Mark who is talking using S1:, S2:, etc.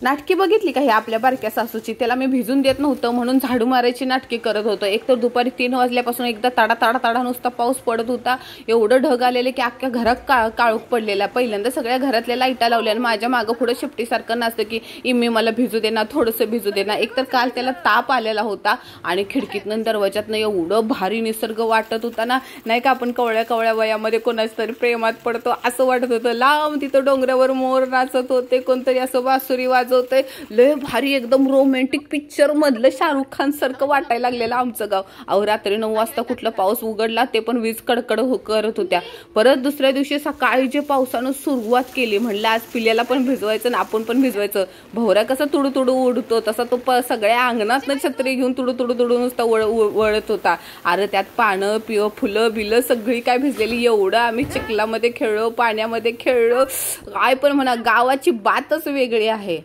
S1: नाटकी बघितली का ही आपल्या बारक्या सासूची? त्याला मी भिजून देत नव्हतं म्हणून झाडू मारायची नाटकी करत होतो. एक तर दुपारी 3 वाजल्यापासून एकदा ताडा ताडा ताडा नुसता पाऊस पडत होता. एवढं ढग आलेले की अख्ख्या घरात काळोख पडलेला. पहिल्यांदा सगळ्या घरातल्या लाईटा लावल्या आणि माझ्या मागं पुढे शिफ्टीसारखं नसतं की इम्मी मला भिजू दे ना, थोडंसं भिजू दे ना. एकतर काल त्याला ताप आलेला होता आणि खिडकीतनं दरवाजातनं एवढं भारी निसर्ग वाटत होता ना, नाही का आपण कवळ्या कवळ्या वयामध्ये कोणाच तरी प्रेमात पडतो असं वाटत होतं. लांब तिथं डोंगरावर मोर नाचत होते, कोणतरी असं बासुरी वाजवतंय. लय भारी एकदम रोमॅन्टिक पिक्चर मधलं शाहरुख खान सारखं वाटायला लागलेलं आमचं गाव. अहो रात्री 9 वाजता कुठला पाऊस उघडला, ते पण वीज कडकड करत होत्या. परत दुसऱ्या दिवशी सकाळी जे पावसानं सुरुवात केली, म्हणलं आज पिल्याला पण भिजवायचं ना आपण पण भिजवायचं. भवरा कसा तुडू तुडू उडतो तसा तो सगळ्या अंगणात छत्री घेऊन तुडू तुडू तुडू नुसता वळत होता. अरे त्यात पानं फुलं बिलं सगळी काय भिजलेली. एवढं आम्ही चिखलामध्ये खेळलो, पाण्यामध्ये खेळलो, काय पण म्हणा, गावाची बातच वेगळी आहे.